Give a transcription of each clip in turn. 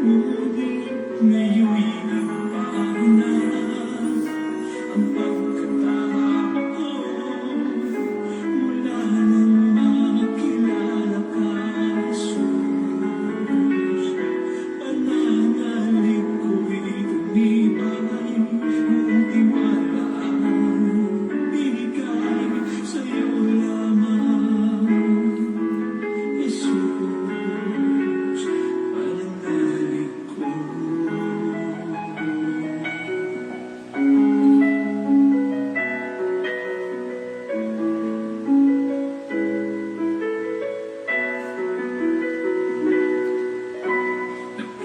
Ngunit ngayon'y nagbago na ang pagkatao ko. Mula nang makilala ka, Jesus, pananalig ko'y tumibay. Buong tiwala ang binigay sa'yo lamang, Jesus, pananalig ko.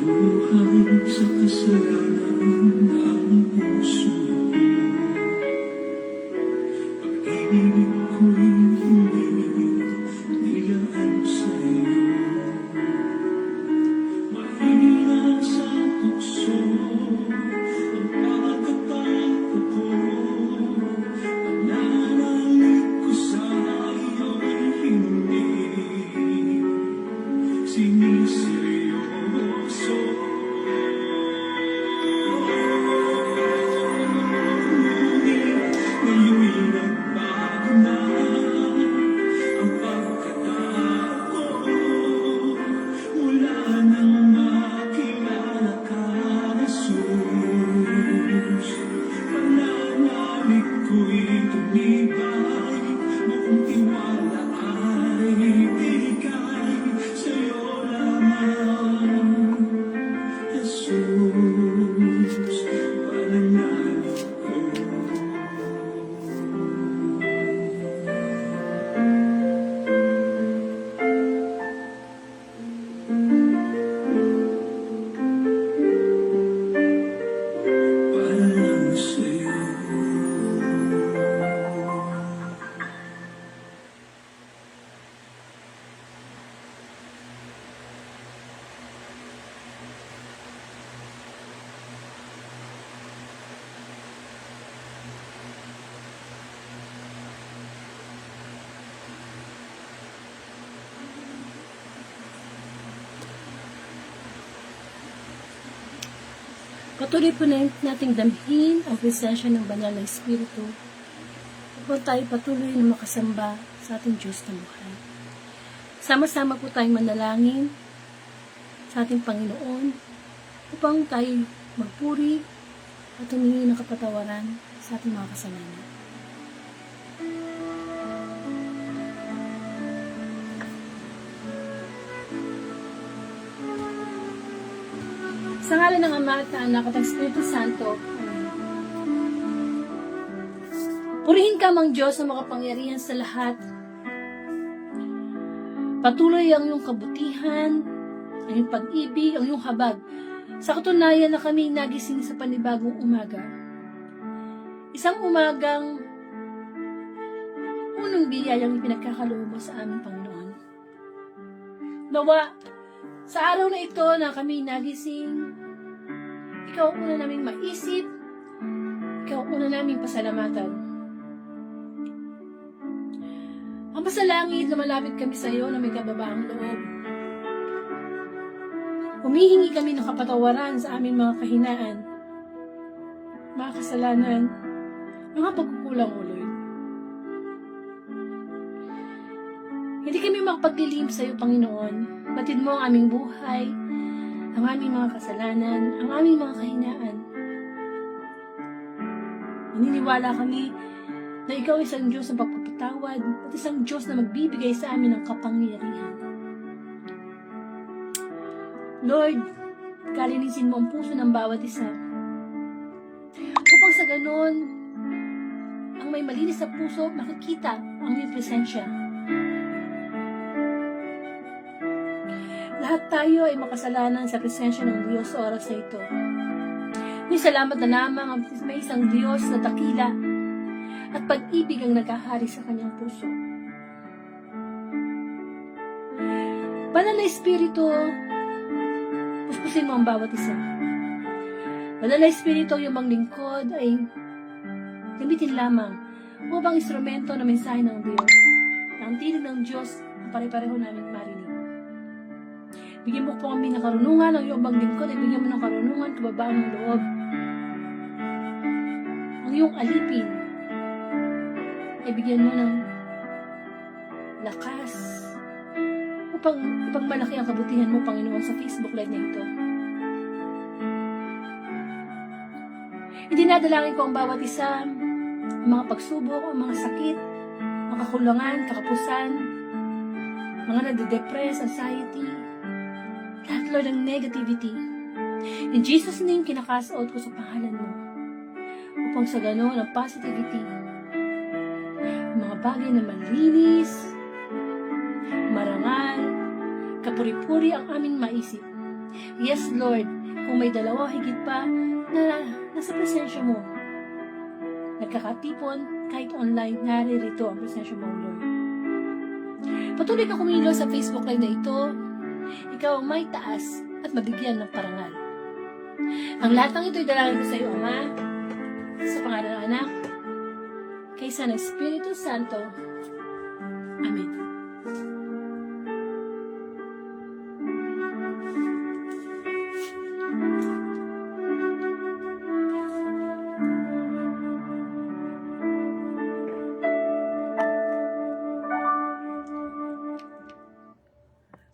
Nabuhay sa kasalanan ng puso ko. Pag-ibig ko'y hindi nilaan sa'yo. Mahina sa tukso ang pagkatao ko. Pananalig ko sa'yo'y hindi siniseryoso. Ngunit ngayon'y nagbago na ang pagkatao ko. Mula nang makilala ka, Jesus, pananalig ko'y tumibay. Buong tiwala ay binigay sa'yo lamang, Jesus, pananalig ko. Para lang sa'yo. Patuloy po nating damhin ang presensya ng banal na Espiritu upang tayo patuloy na makasamba sa ating Diyos na buhay. Sama-sama po tayong manalangin sa ating Panginoon upang tayo magpuri at humingi ng kapatawaran sa ating mga kasalanan. Sa ngalan ng Ama at ng Anak at ng Espiritu Santo, Amen. Purihin ka, Mang Diyos, na makapangyarihan sa lahat. Patuloy ang iyong kabutihan, ang iyong pag-ibig, ang iyong habag. Sa katunayan na kami nagising sa panibagong umaga. Isang umagang unang biyayang ipinagkakaloob mo sa aming Panginoon. Nawa, sa araw na ito na kami nagising, ikaw ang una naming maisip, ikaw ang una naming pasalamatan. Ang pasalangit na malapit kami sa iyo na may kababaang loob. Humihingi kami ng kapatawaran sa aming mga kahinaan, mga kasalanan, mga pagkukulang o Lord. Hindi kami makapaglilihim sa iyo, Panginoon. Batid mo ang aming buhay, ang aming mga kasalanan, ang aming mga kahinaan. Naniniwala kami na ikaw isang Diyos na pagpapatawad at isang Diyos na magbibigay sa amin ng kapangyarihan. Lord, kalinisin mo ang puso ng bawat isa. Upang sa ganon, ang may malinis na puso makikita ang iyong presensya. Lahat tayo ay makasalanan sa presensya ng Diyos sa oras na ito. May salamat na lamang ang may isang Diyos na dakila at pag-ibig ang naghahari sa kanyang puso. Banal na Espiritu, puspusin mo ang bawat isa. Banal na Espiritu, yung mga lingkod ay gamitin lamang upang instrumento na mensahe ng Diyos. Ang tinig ng Diyos na pare-pareho namin marinig. Bigyan mo po kami ng karunungan, ang iyong bang lingkod ay bigyan mo ng karunungan, kababaan ng loob. Ang iyong alipin ay bigyan mo ng lakas upang ipagmalaki ang kabutihan mo, Panginoon, sa Facebook Live na ito. Idinadalangin ko ang bawat isa, ang mga pagsubok, ang mga sakit, ang kakulangan, kakapusan, mga nade-depress, anxiety, lahat, Lord, ng negativity. In Jesus' name, kinakasuot ko sa pangalan mo upang sa ganoon ang positivity, mga bagay na malinis, marangal, kapuri-puri ang aming maisip. Yes, Lord, kung may dalawa higit pa na nasa presensya mo, nagkakatipon, kahit online, naririto ang presensya mo, Lord. Patuloy ka kumilos sa Facebook Live na ito. Ikaw ang may taas at mabigyan ng parangal. Ang lahat ng ito'y dalangin ko sa iyo, Ama, sa pangalan ng Anak, kaysa ng Espiritu Santo. Amen.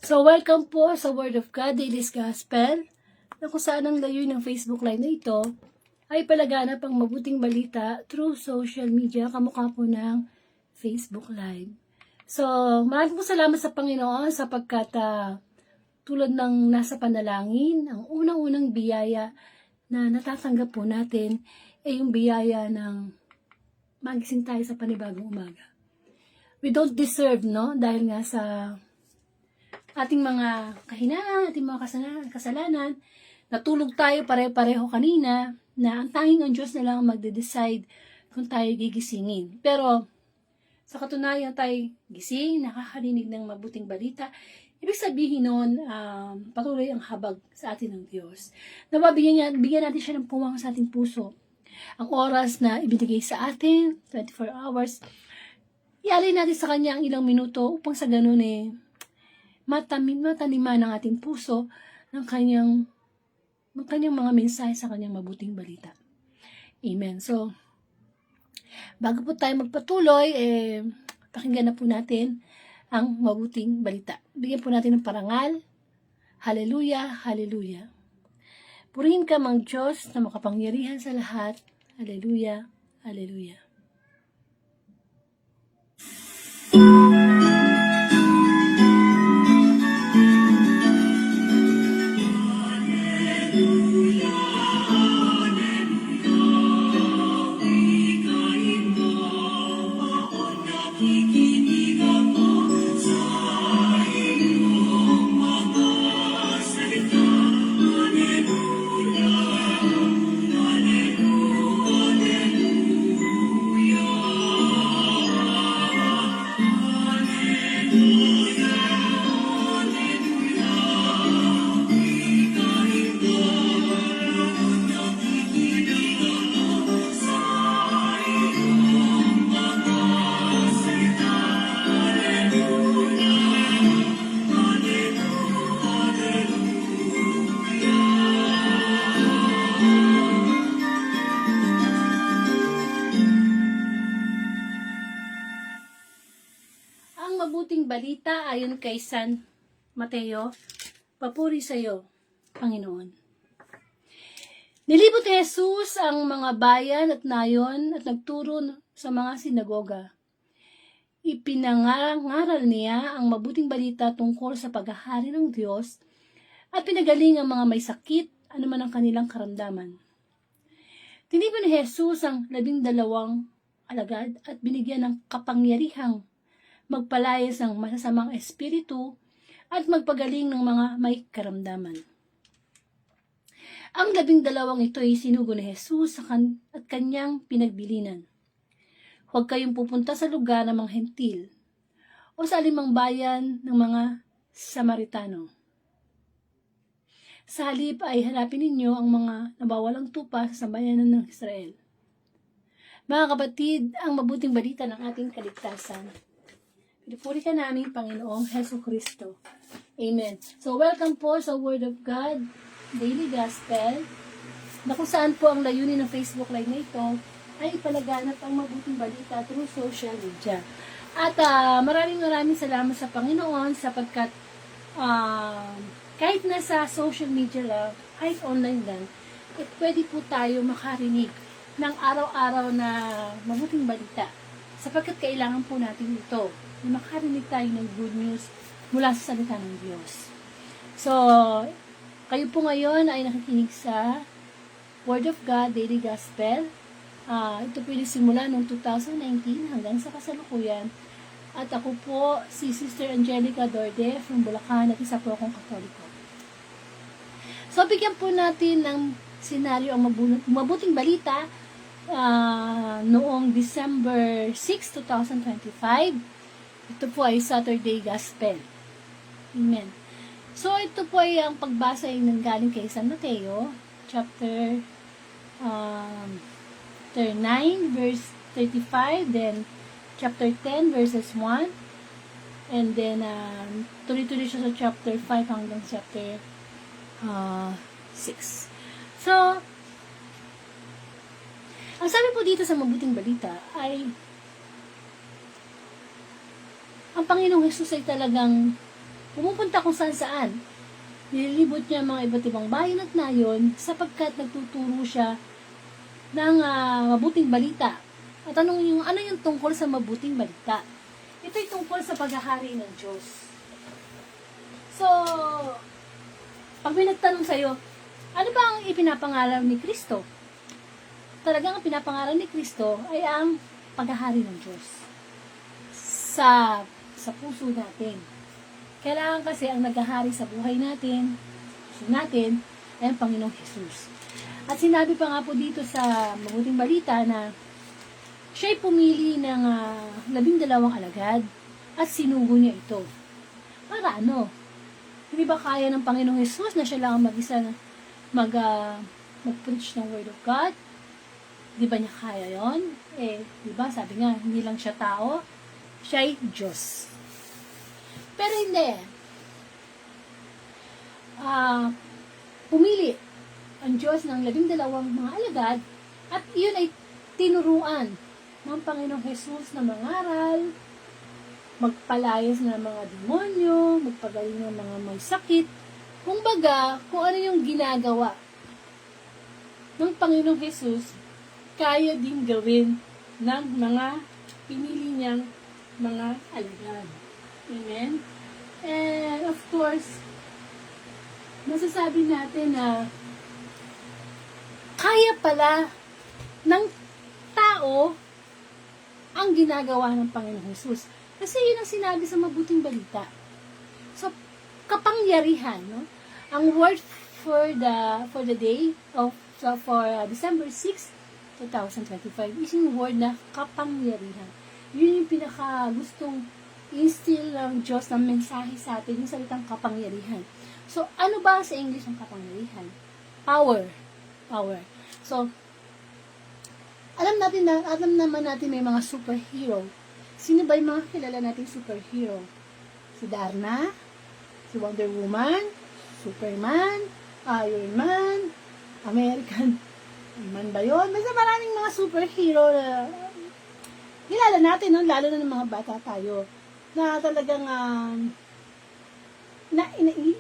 So, welcome po sa Word of God, Daily's Gospel, na kung saan ang layunin ng Facebook Live na ito ay palaganap ang mabuting balita through social media, kamukha po ng Facebook Live. So, maraming po salamat sa Panginoon sapagkat tulad ng nasa panalangin, ang unang-unang biyaya na natatanggap po natin ay yung biyaya ng magising tayo sa panibagong umaga. We don't deserve, no? Dahil nga sa ating mga kahinaan, ating mga kasalanan, natulog tayo pare-pareho kanina na ang tanging ang Diyos na lang magde-decide kung tayo gigisingin. Pero sa katunayan tayo gising, nakakarinig ng mabuting balita, ibig sabihin nun, patuloy ang habag sa atin ng Diyos. Bigyan natin siya ng puwang sa ating puso. Ang oras na ibinigay sa atin, 24 hours, ialay natin sa Kanya ang ilang minuto upang sa ganun mataniman ng ating puso ng kanyang mga mensahe sa kanyang mabuting balita. Amen. So, bago po tayo magpatuloy, pakinggan na po natin ang mabuting balita. Bigyan po natin ng parangal. Hallelujah, hallelujah. Purihin ka, Mang Diyos, na makapangyarihan sa lahat. Hallelujah, hallelujah. Mabuting balita ayon kay San Mateo, papuri sa iyo, Panginoon. Nilibot ni Jesus ang mga bayan at nayon at nagturo sa mga sinagoga. Ipinangaral niya ang mabuting balita tungkol sa paghahari ng Diyos at pinagaling ang mga may sakit, anuman ang kanilang karamdaman. Tinipon ni Jesus ang 12 alagad at binigyan ng kapangyarihang magpalayas ng masasamang espiritu at magpagaling ng mga may karamdaman. Ang 12 ito ay sinugo ni Jesus at kanyang pinagbilinan. Huwag kayong pupunta sa lugar ng mga hentil o sa alimang bayan ng mga Samaritano. Sa halip ay hanapin ninyo ang mga nabawalang tupa sa sambayanan ng Israel. Mga kapatid, ang mabuting balita ng ating kaligtasan. Pinupuri ka namin, Panginoong Heso Kristo. Amen. So, welcome po sa Word of God, Daily Gospel, na kung saan po ang layunin ng Facebook Live na ito ay ipalaganap ang mabuting balita through social media. At maraming salamat sa Panginoon sapagkat kahit nasa social media lang, kahit online lang, pwede po tayo makarinig ng araw-araw na mabuting balita sapagkat kailangan po natin ito na makarinig tayo ng good news mula sa salita ng Diyos. So, kayo po ngayon ay nakikinig sa Word of God, Daily Gospel. Ito po yung simula noong 2019 hanggang sa kasalukuyan. At ako po, si Sister Angelica Dorde from Bulacan at isa po akong Katoliko. So, bigyan po natin ng senaryo ang mabuting balita noong December 6, 2025. Ito po ay Saturday Gospel. Amen. So, ito po ay ang pagbasa ay nanggaling kay San Mateo, chapter 9, verse 35, then chapter 10, verses 1, and then tuloy-tuloy siya sa chapter 5 hanggang chapter 6. So, ang sabi po dito sa mabuting balita ay ang Panginoong Hesus ay talagang pumupunta kung saan-saan. Nililibot niya mga iba't ibang bayan at nayon sapagkat nagtuturo siya ng mabuting balita. At ano yung tungkol sa mabuting balita? Ito'y tungkol sa paghahari ng Diyos. So, pag may nagtanong sa'yo, ano ba ang ipinapangalan ni Kristo? Talagang ang pinapangalan ni Kristo ay ang paghahari ng Diyos sa puso natin. Kailangan kasi ang naghahari sa buhay natin, puso natin, ay ang Panginoong Jesus. At sinabi pa nga po dito sa mabuting balita na siya'y pumili ng 12 alagad at sinugo niya ito. Para ano? Hindi ba kaya ng Panginoong Jesus na siya lang ang mag-isa na mag-preach ng Word of God? Di ba niya kaya yon? Di ba sabi nga, hindi lang siya tao, siya'y Diyos. Pero hindi. Pumili ang Diyos ng 12 mga alagad at iyon ay tinuruan ng Panginoong Jesus na mangaral, magpalayas ng mga demonyo, magpagaling ng mga may sakit. Kumbaga, kung ano yung ginagawa ng Panginoong Jesus, kaya din gawin ng mga pinili niyang mga alagad. Amen? And of course, masasabi natin na kaya pala ng tao ang ginagawa ng Panginoong Jesus. Kasi yun ang sinabi sa mabuting balita. So, kapangyarihan, no? Ang word for the day for December 6, 2025 is yung word na kapangyarihan. Yun yung pinaka gustong instill ng Diyos ng mensahe sa atin, yung salitang kapangyarihan. So, ano ba sa English ang kapangyarihan? Power. So, alam naman natin may mga superhero. Sino ba yung mga kilala nating superhero? Si Darna, si Wonder Woman, Superman, Iron Man, American Man ba yun? Basta maraming mga superhero na kilala natin, no? Lalo na ng mga bata tayo, na talagang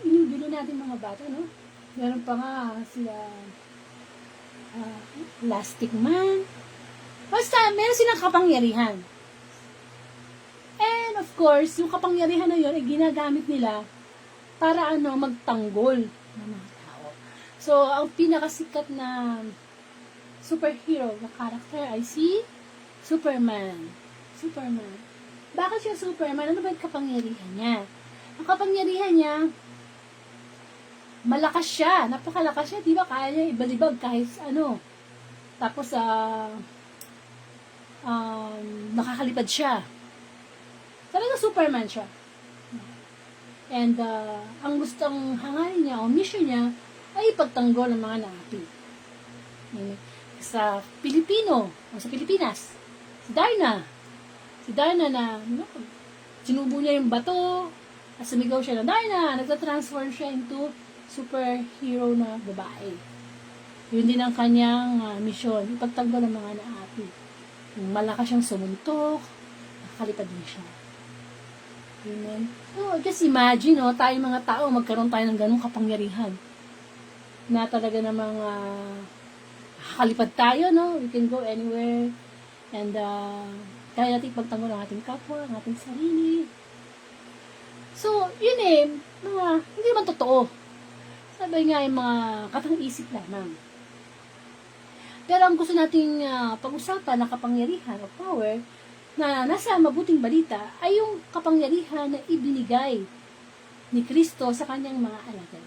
inubilo natin mga bata, no? Meron pa nga sila Plastic Man. Basta, meron silang kapangyarihan. And of course, yung kapangyarihan na yun ay ginagamit nila para magtanggol ng mga tao. So, ang pinakasikat na superhero na character ay si Superman. Bakit siya Superman? Ano ba yung kapangyarihan niya? Ang kapangyarihan niya, malakas siya. Napakalakas siya. Di ba? Kaya niya ibalibag kahit ano. Tapos, nakakalipad siya. Talaga Superman siya. And, ang gustong hangarin niya, o mission niya, ay ipagtanggol ng mga napi. Sa Pilipino, o sa Pilipinas, si Darna na, sinubo niya yung bato, at sumigaw siya na, Darna, nagtatransform siya into superhero na babae. Yun din ang kanyang misyon, ipagtanggol ng mga naapi. Malakas siyang sumuntok, nakakalipad din siya. Amen. So, just imagine, no, tayong mga tao, magkaroon tayo ng ganung kapangyarihan. Na talaga namang kalipad tayo, no? We can go anywhere. And, kaya natin ipagtanggol ang ating kapwa, ang ating sarili. So, yun hindi naman totoo. Sabi nga yung mga katang-isip lamang. Pero ang gusto nating pag-usapan na kapangyarihan o power na nasa mabuting balita ay yung kapangyarihan na ibinigay ni Kristo sa kanyang mga alagad.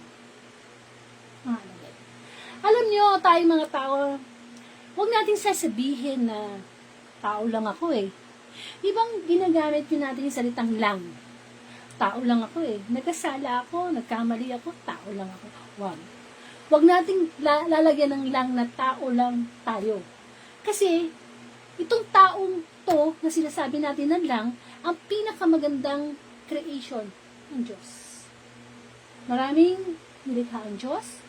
Alam nyo, tayong mga tao, huwag nating sasabihin na tao lang ako eh. Ibang ginagamit yun natin yung salitang lang. Tao lang ako eh. Nagkasala ako, nagkamali ako, tao lang ako. Huwag nating lalagyan ng lang na tao lang tayo. Kasi, itong taong to na sinasabi natin na lang, ang pinakamagandang creation ng Diyos. Maraming nilikha ang Diyos,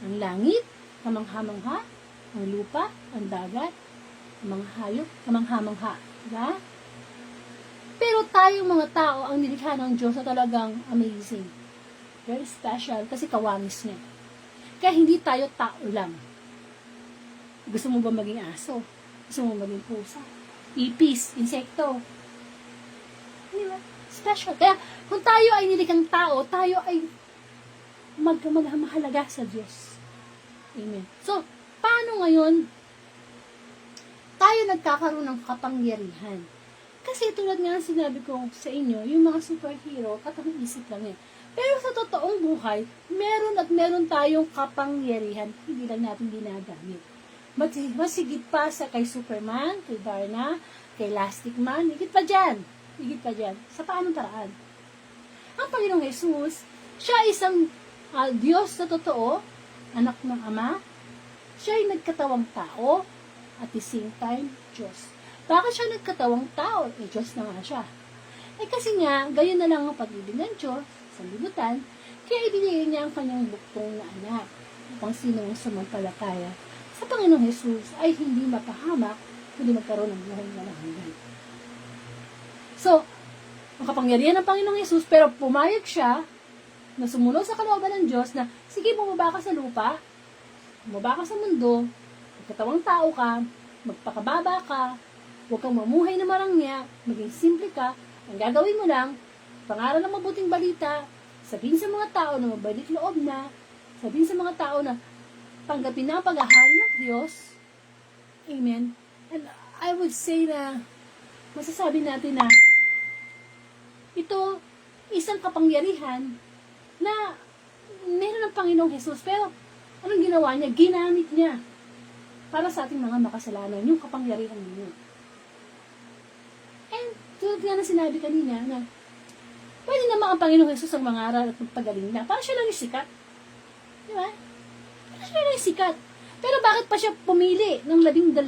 ang langit, kamangha-mangha, ang lupa, ang dagat, ang mga hayop, kamangha-mangha. Diba? Pero tayong mga tao, ang nilikha ng Diyos na talagang amazing. Very special kasi kawamis niya. Kaya hindi tayo tao lang. Gusto mo ba maging aso? Gusto mo maging pusa? Ipis, insekto. Diba? Special. Kaya kung tayo ay nilikhang tao, tayo ay magmahalaga sa Diyos. Amen. So, paano ngayon tayo nagkakaroon ng kapangyarihan? Kasi tulad nga sinabi ko sa inyo, yung mga superhero, katang-isip lang yan. Pero sa totoong buhay, meron tayong kapangyarihan, hindi lang natin ginagamit. Masigit pa sa kay Superman, kay Darna, kay Elastic Man, higit pa dyan. Sa paanong paraan? Ang Panginoong Jesus, siya isang Diyos na totoo, anak ng Ama, siya ay nagkatawang tao, at the same time, Diyos. Bakit siya nagkatawang tao? Diyos na nga siya. Kasi nga, gayon na lang ang pag-ibig ng Diyos sa libutan, kaya ibinigay niya ang kanyang buktong na anak upang sinong sumampalataya sa Panginoong Jesus ay hindi mapahamak, kundi magkaroon ng buhay na hanggan. So, ang kapangyarihan ng Panginoong Jesus, pero pumayag siya na sumunod sa kalooban ng Diyos na, sige, bumaba ka sa lupa, bumaba ka sa mundo, magkatawang tao ka, magpakababa ka, huwag kang mamuhay na marangya, maging simple ka, ang gagawin mo lang, pangaral ng mabuting balita, sabihin sa mga tao na mabalik loob na, sabihin sa mga tao na tanggapin na ang paghahari ng Diyos. Amen. And I would say na, masasabi natin na, ito, isang kapangyarihan na meron ng Panginoong Jesus. Pero, anong ginawa niya? Ginamit niya para sa ating mga makasalanan, yung kapangyarihan niya. And, tulad nga na sinabi kanina, na pwede naman ang Panginoong Jesus ang mangaral at magpagaling na. Para siya lang yung sikat. Di ba? Para siya lang yung sikat. Pero bakit pa siya pumili ng 12?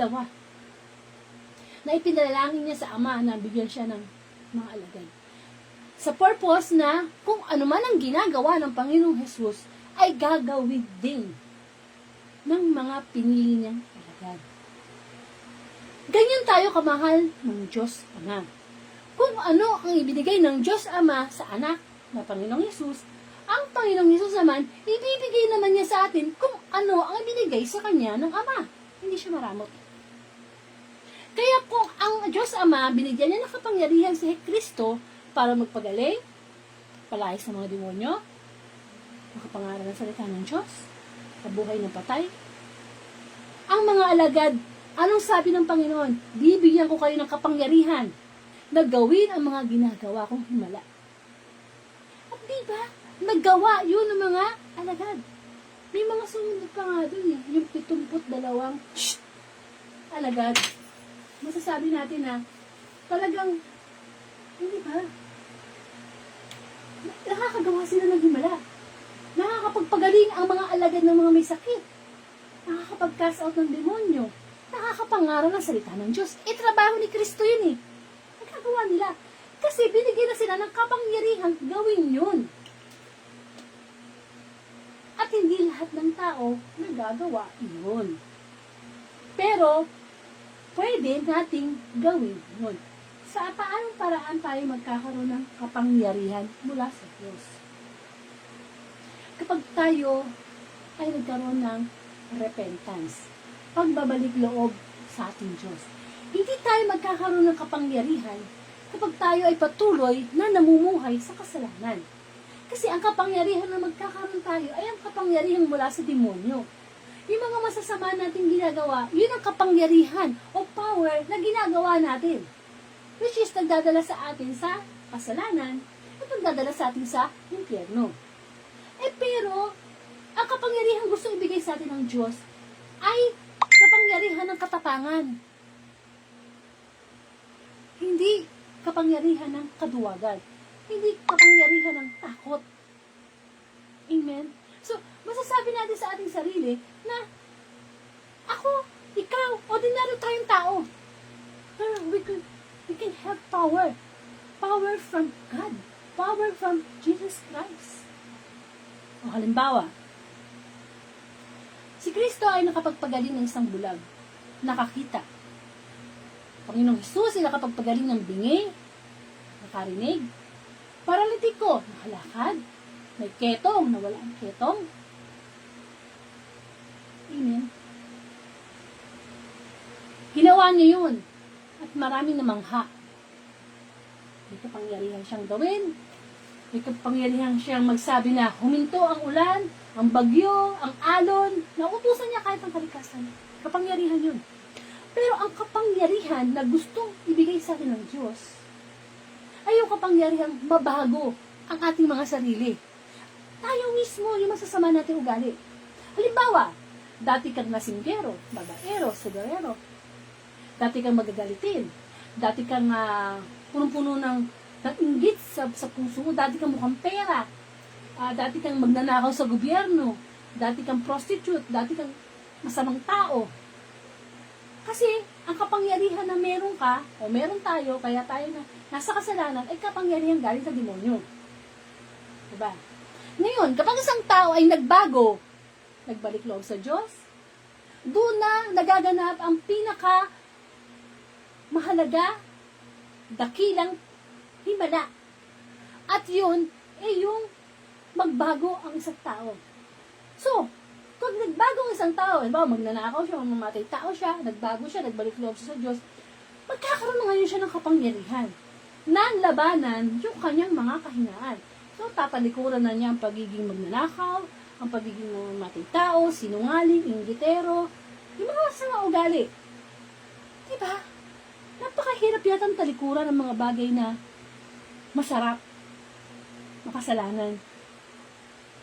Na ipinalangin niya sa Ama na bigyan siya ng mga alagad. Sa purpose na kung ano man ang ginagawa ng Panginoong Jesus ay gagawin din ng mga pinili niyang alagad. Ganyan tayo kamahal ng Diyos Ama. Kung ano ang ibinigay ng Diyos Ama sa anak na Panginoong Jesus, ang Panginoong Jesus naman, ibibigay naman niya sa atin kung ano ang ibinigay sa kanya ng Ama. Hindi siya maramot. Kaya kung ang Diyos Ama, binigyan niya ng kapangyarihan si Kristo para magpagaling, palayas ng mga demonyo, makapangaral ng salita ng Diyos, kabuhay ng patay. Ang mga alagad, anong sabi ng Panginoon? Bibigyan ko kayo ng kapangyarihan na gawin ang mga ginagawa kong himala. At diba, naggawa yun ng mga alagad. May mga sumunod pa nga dun yung 72 alagad. Masasabi natin na talagang, hindi ba? Nakakagawa sila ng himala. Nakakapagpagaling ang mga alagad ng mga may sakit. Nakakapag-cast out ng demonyo. Nakakapangaral ng salita ng Diyos. Trabaho ni Kristo yun eh. Nagkagawa nila. Kasi binigyan na sila ng kapangyarihan gawin yun. At hindi lahat ng tao nagagawa yun. Pero, pwede nating gawin yun. Sa paanong paraan tayo magkakaroon ng kapangyarihan mula sa Diyos? Kapag tayo ay nagkaroon ng repentance, pagbabalik loob sa ating Diyos. Hindi tayo magkakaroon ng kapangyarihan kapag tayo ay patuloy na namumuhay sa kasalanan. Kasi ang kapangyarihan na magkakaroon tayo ay ang kapangyarihan mula sa demonyo. Yung mga masasama nating ginagawa, yun ang kapangyarihan o power na ginagawa natin. Which is nagdadala sa atin sa kasalanan at nagdadala sa atin sa impyerno. Pero, ang kapangyarihan gusto ibigay sa atin ng Diyos ay kapangyarihan ng katapangan. Hindi kapangyarihan ng kaduwagan. Hindi kapangyarihan ng takot. Amen? So, masasabi natin sa ating sarili na ako, ikaw, ordinaryo tayong tao. Pero we can have power. Power from God. Power from Jesus Christ. O halimbawa, si Kristo ay nakapagpagaling ng isang bulag. Nakakita. Panginoong Hesus ay nakapagpagaling ng bingi. Nakarinig. Paralitiko. Nakalakad. May ketong. Nawala ang ketong. Amen. Ginawa niya yun. At maraming namangha. May kapangyarihan siyang gawin. May kapangyarihan siyang magsabi na huminto ang ulan, ang bagyo, ang alon. Nautusan niya kahit ang kalikasan. Kapangyarihan yun. Pero ang kapangyarihan na gustong ibigay sa atin ng Diyos ay yung kapangyarihan mabago ang ating mga sarili. Tayo mismo yung masasama natin ugali. Halimbawa, dati kang lasinggero, babaero, sugarero. Dati kang magagalitin. Dati kang punong-puno ng inggit sa puso mo. Dati kang mukhang pera. Dati kang magnanakaw sa gobyerno. Dati kang prostitute. Dati kang masamang tao. Kasi, ang kapangyarihan na meron ka, o meron tayo, kaya tayo na nasa kasalanan, ay kapangyarihan galing sa demonyo. Diba? Ngayon, kapag isang tao ay nagbago, nagbalik loob sa Diyos, doon na nagaganap ang pinaka mahalaga, dakilang himala. At yun, yung magbago ang isang tao. So, pag nagbago ang isang tao, halimbawa magnanakaw siya, mamamatay tao siya, nagbago siya, nagbalik loob siya sa Diyos, magkakaroon na ngayon siya ng kapangyarihan na labanan yung kanyang mga kahinaan. So, tatalikuran na niya ang pagiging magnanakaw, ang pagiging mamamatay tao, sinungaling, inggitero, yung mga masama ugali. Diba? Napakahirap yata ang talikuran ng mga bagay na masarap, makasalanan,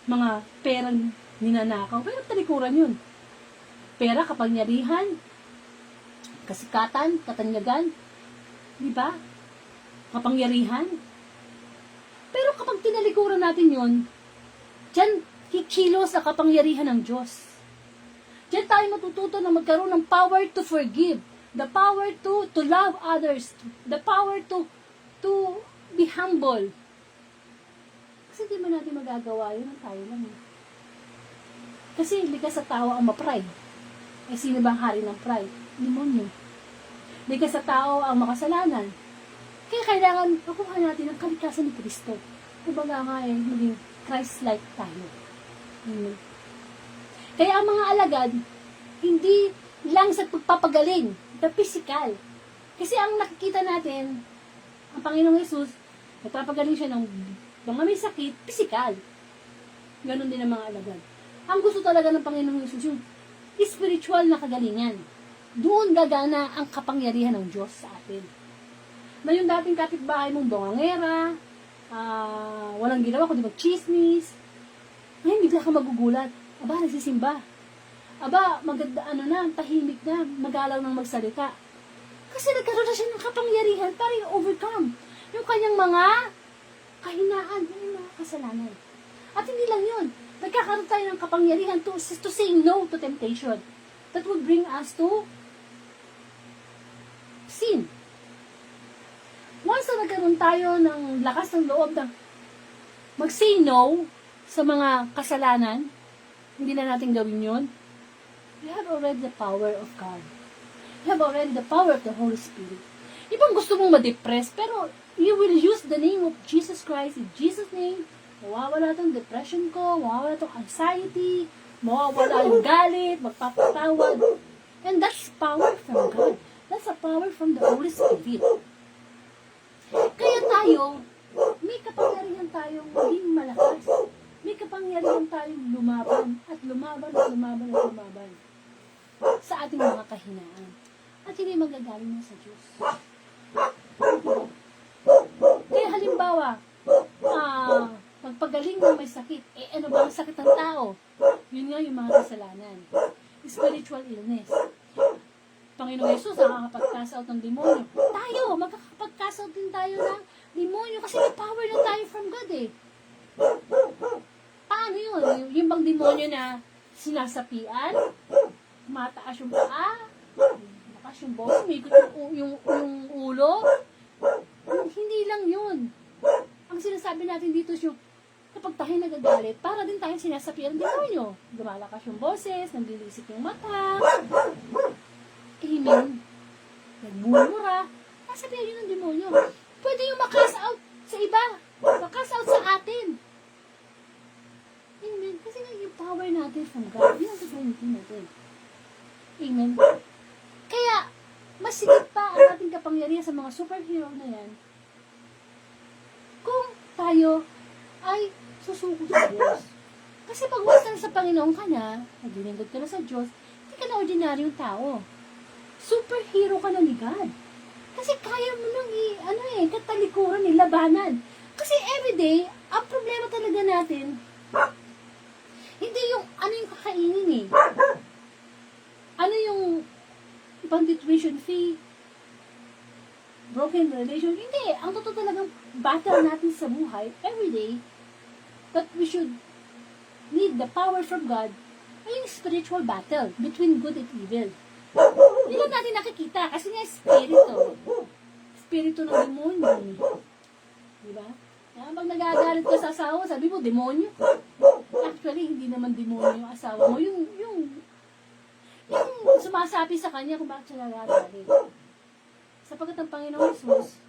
mga perang ninanakaw, pero talikuran yun. Pera, kapangyarihan, kasikatan, katanyagan, di ba? Kapangyarihan. Pero kapag tinalikuran natin yun, dyan kikilos sa kapangyarihan ng Diyos. Diyan tayo matututo na magkaroon ng power to forgive, the power to love others, the power to be humble. Kasi di man natin magagawa yun, ang tayo lang. Kasi likas sa tao ang ma-pride. Eh, sino ba ang hari ng pride? Demonyo. Likas sa tao ang makasalanan. Kaya kailangan makuha natin ang kalikasan ni Kristo. Kumbaga nga maging Christ-like tayo. Kaya ang mga alagad, hindi lang sa pagpapagaling, the physical. Kasi ang nakikita natin, ang Panginoong Hesus, nagpapagaling siya ng mga may sakit, physical. Ganon din ang mga alagad. Ang gusto talaga ng Panginoong Hesus, yung spiritual na kagalingan. Doon gagana ang kapangyarihan ng Diyos sa atin. Na yung dating kapitbahay mong bongangera, walang ginawa kundi mag-chismis, ngayon bigla ka magugulat. Aba, nagsisimba. Aba, maganda, tahimik na, magalaw ng magsalita. Kasi nagkaroon na siya ng kapangyarihan para i-overcome yung kanyang mga kahinaan, yung mga kasalanan. At hindi lang yun. Nagkakaroon tayo ng kapangyarihan to say no to temptation. That would bring us to sin. once na nagkaroon tayo ng lakas ng loob na mag-say no sa mga kasalanan, hindi na natin gawin yun, we have already the power of God. We have already the power of the Holy Spirit. Ibang gusto mong ma-depress, pero you will use the name of Jesus Christ. In Jesus' name, mawawala tong depression ko, mawawala tong anxiety, mawawala yung galit, magpapatawad. And that's power from God. That's a power from the Holy Spirit. Kaya tayo, may kapangyarihan tayong maging malakas. May kapangyarihan tayong lumaban at lumaban at lumaban at lumaban sa ating mga kahinaan. At hindi magagaling na sa Diyos. Kaya halimbawa, magpagaling ng may sakit. Ano ba ang sakit ng tao? Yun nga yung mga kasalanan. Spiritual illness. Panginoong Yesus nakakapag-cast out ng demonyo. Tayo, magkakapag-cast out din tayo ng demonyo kasi may power na tayo from God eh. Paano yun? Yung bang demonyo na sinasapian, mataas yung paa, mataas yung boss, umikot yung ulo. Hindi lang yun. Ang sinasabi natin dito is yung kapag tayo nagagalit, para din tayo sinasapian ng demonyo. Lumalakas yung boses, naglilisik yung mata, amen, nagmumura, nasabihan yun ng demonyo. Pwede yung makas out sa iba, makas out sa atin. Amen. Kasi nga yung power natin from God, yun ang gagawin natin. Amen. Kaya, mas sigit pa ang ating kapangyarihan sa mga superhero na yan kung tayo ay susuko sa Diyos. Kasi pag once na sa Panginoon ka na, naglilingkod ka na sa Diyos, hindi ka na ordinaryong tao. Superhero ka na ni God. Kasi kaya mo nang katalikuran, labanan. Kasi everyday, ang problema talaga natin, hindi yung ano yung kakainin eh. Ano yung ibang tuition fee, broken relation. Hindi. Ang totoo talagang battle natin sa buhay, everyday, that we should need the power from God, ay yung spiritual battle between good and evil. Hindi lang natin nakikita kasi nga spirito. Spirito ng demonyo. Diba? Pag nagagalit ka sa asawa, sabi mo, demonyo. Actually, hindi naman demonyo yung asawa mo. Yung sumasabi sa kanya kung bakit siya nagagalit. Sapagkat ang Panginoong Jesus,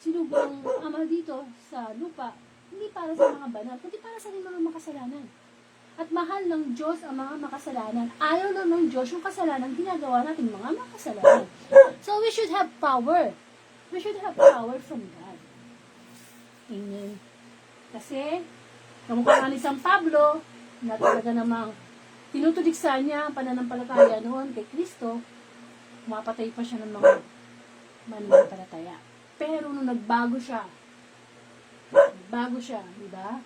sinubong ang Ama dito sa lupa, hindi para sa mga banal, kundi para sa mga makasalanan. At mahal ng Diyos ang mga makasalanan. Ayaw lang ng Diyos yung kasalanan ginagawa natin mga makasalanan. So we should have power. We should have power from God. Amen. Kasi, kamukha nga ni San Pablo, na talaga namang tinutuliksa niya ang pananampalataya noon kay Kristo, mapatay pa siya ng mga mananampalataya. Pero nung nagbago siya, di ba?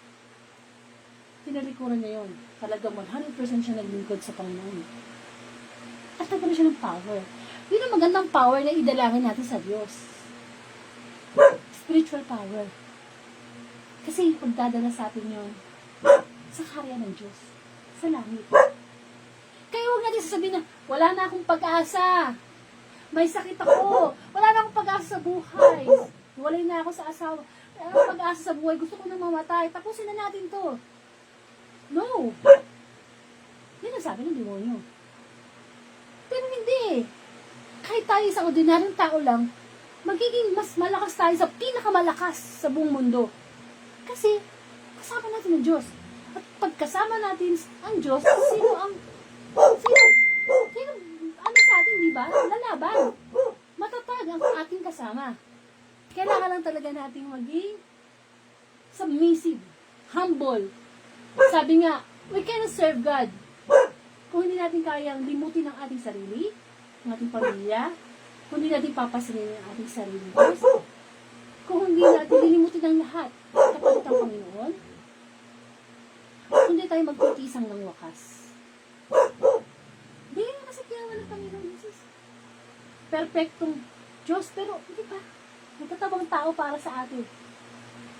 Tinalikuran niya yun. Talagang 100% siya naglingkod sa Panginoon. At nagkaroon siya ng power. Yun ang magandang power na idalangin natin sa Diyos. Spiritual power. Kasi pagdadala sa atin yun sa karya ng Diyos. Sa langit. Kaya huwag natin sasabihin na, wala na akong pag-asa. May sakit ako. Wala na akong pag-asa sa buhay. Walay na ako sa asawa. Wala na akong pag-asa sa buhay. Gusto ko nang mamatay. Tapusin na natin to. No. Yan ang sabi ng demonyo. Pero hindi. Kahit tayo sa ordinaryong tao lang, magiging mas malakas tayo sa pinakamalakas sa buong mundo. Kasi, kasama natin ang Diyos. At pagkasama natin ang Diyos, sino sa atin, di ba? Lalaban. Matatag ang ating kasama. Kailangan lang talaga nating maging submissive, humble. Sabi nga, we cannot serve God kung hindi natin kayang limutin ang ating sarili, ang ating pamilya, kung hindi natin papasinin ang ating sarili. Kung hindi natin lilimutin ang lahat, kapalit ang Panginoon, kung hindi tayo magtitisang ng wakas. Hindi nga kasi kinawa ng Panginoon Jesus. Perfectong Diyos, pero hindi ba? Nagkatabang tao para sa atin.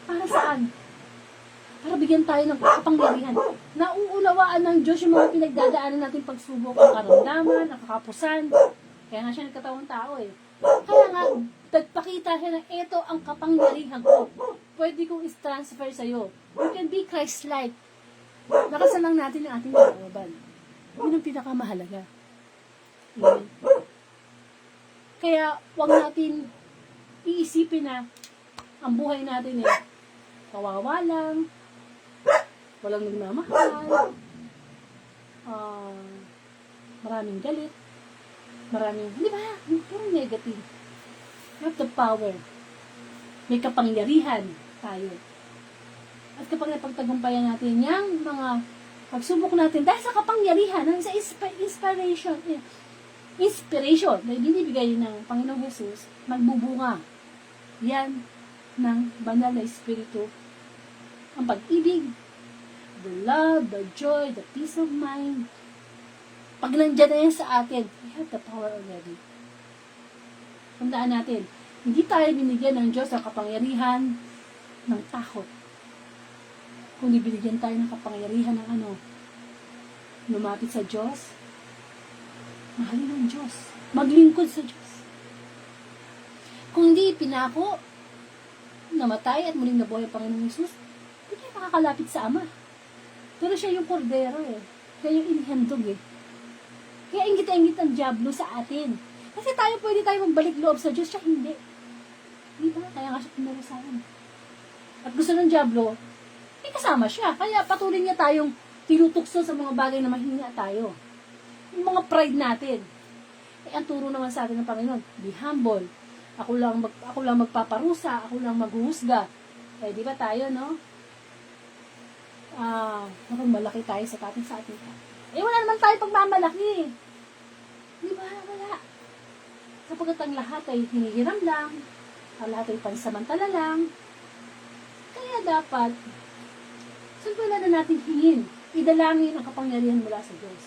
Para saan? Para bigyan tayo ng kapangyarihan. Nauunawaan ng Diyos yung mga pinagdadaanan natin pagsubok, ang karamdaman, ang kakapusan. Kaya nga siya nagkatawang tao eh. Kaya nga, Nagpakita siya na ito ang kapangyarihan ko. Pwede kong i-transfer sa'yo. You can be Christ-like. Nakasan lang natin yung ating kalooban. Yun ang pinakamahalaga. Amen. Kaya, huwag natin iisipin na ang buhay natin kawawa lang, walang nagmamahal, maraming galit, maraming, di ba? Puro negative. You have the power. May kapangyarihan tayo. At kapag napagtagumpayan natin yung mga pagsubok natin, dahil sa kapangyarihan, sa inspiration na binibigay ng Panginoong Jesus, magbubunga yan ng banal na Espiritu. Ang pag-ibig, the love, the joy, the peace of mind. Pag nandiyan na yan sa atin, we have the power already. Tandaan natin, hindi tayo binigyan ng Diyos ng kapangyarihan ng takot. Kung binigyan tayo ng kapangyarihan ng lumapit sa Diyos, mahalin ang Diyos, maglingkod sa Diyos. Kung hindi pinako, namatay at muling nabuhay ang Panginoong Jesus, hindi tayo makakalapit sa Ama. Pero siya yung kordero siya yung inihandog Kaya ingit-ingit ang diablo sa atin. Kasi pwede tayo magbalik loob sa Diyos, siya hindi. Di ba? Kaya nga siya pinarusahan. At gusto ng diablo, kasama siya. Kaya patuloy niya tayong tinutukso sa mga bagay na mahinga tayo. Yung mga pride natin. Ang turo naman sa atin ng Panginoon, be humble. Ako lang magpaparusa, ako lang maghuhusga. Di ba tayo, no? Malaki tayo sa atin. Wala naman tayo pagmamalaki. Di ba? Wala. Sapagkat ang lahat ay hinihiram lang, ang lahat ay pansamantala lang. Kaya dapat, wala na natin hingin. Idalangin ang kapangyarihan mula sa Diyos.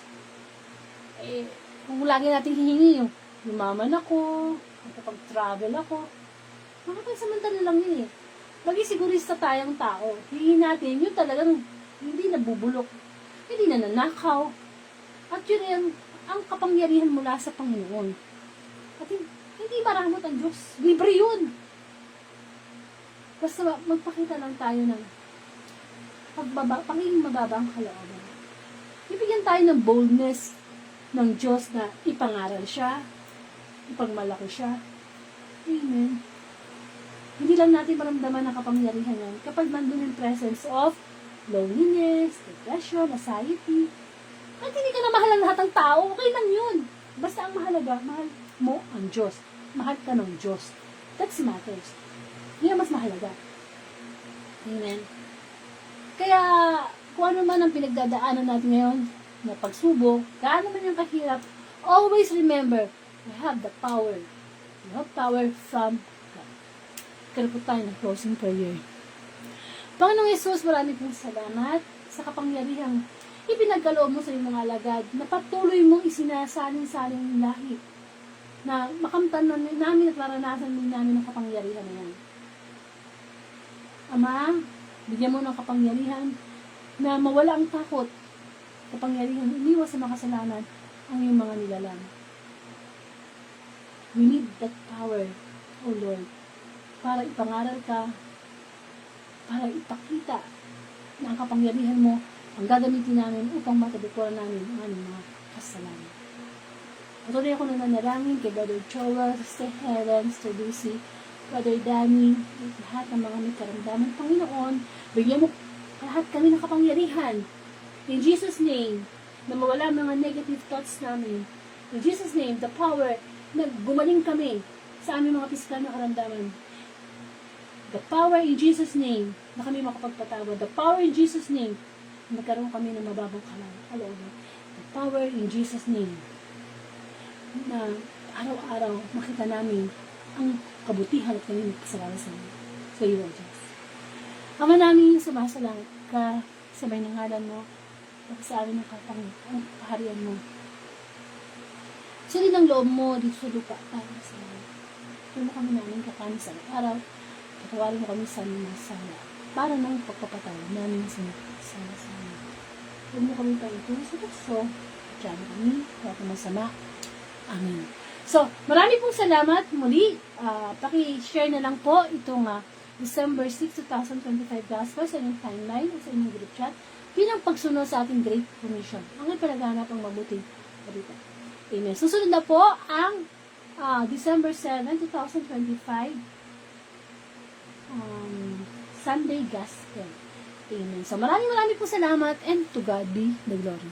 Kung lagi natin hihingi yumaman ako, kapag-travel ako, mga pansamantala lang yun Mag-isigurista tayong tao. Hingin natin yun talagang hindi nabubulok, hindi nananakaw. At yun ang kapangyarihan mula sa Panginoon. At hindi maramot ang Diyos. Libre yun. Basta magpakita lang tayo ng pagiging mababa ang kalooban. Bibigyan tayo ng boldness ng Diyos na ipangaral siya, ipagmalaki siya. Amen. Hindi lang natin maramdaman ang kapangyarihan yan kapag nandun yung presence of loneliness, depression, anxiety. At hindi ka na mahal ang lahat ng tao, okay lang yun. Basta ang mahalaga, mahal mo ang Diyos. Mahal ka ng Diyos. That matters. Yun ang mas mahalaga. Amen. Kaya, kung ano man ang pinagdadaanan natin ngayon, na pagsubok, gaano man yung kahirap, always remember, we have the power. We have power from God. Kaya po tayo ng closing prayer. Panginoong Yesus, marami pong salamat sa kapangyarihang ipinagkaloob mo sa iyong mga alagad na patuloy mong isinasalin-saling lahi na makamtan namin at maranasan din namin ang kapangyarihan na yan. Ama, bigyan mo ng kapangyarihan na mawala ang takot, kapangyarihan umiwas sa makasalanan ang iyong mga nilalang. We need that power, O Lord, para ipangaral ka, para ipakita na ang kapangyarihan mo ang gagamitin namin upang matadikuran namin ang aming mga kasalanan. Patuloy ako nananalangin kay Brother Joel, Sister Helen, Sister Lucy, Brother Danny, lahat ng mga may karamdaman. Panginoon, bigyan mo lahat kami ng kapangyarihan. In Jesus' name, na mawala mga negative thoughts namin. In Jesus' name, the power na gumaling kami sa aming mga pisikal na karamdaman. The power in Jesus' name na kami makapagpatawad. The power in Jesus' name na nagkaroon kami ng mababang kalooban. The power in Jesus' name na araw-araw makita namin ang kabutihan at kami magpasalamat sa iyo, Diyos. Ama namin, sumasalangit ka sa may nangalan mo at sa amin ang kaharian mo. Sali ng loob mo dito sa lupa para sa amin. Huwag mo kami namin kakanin sa araw. Patawarin mo kami sa aming masala para ng pagpapatawad namin sa masala sa amin. Huwag mo kami paitulong sa tukso. Diyan kami, huwag masama. Amen. So, marami pong salamat muli. Paki-share na lang po itong December 6, 2025 Gospel sa inyong timeline o sa inyong group chat bilang pagsunod sa ating Great Commission. Ang ipinaghanap ang mabuting balita. Amen. Susunod na po ang December 7, 2025 Sunday Gospel. Amen. So, maraming po salamat and to God be the glory.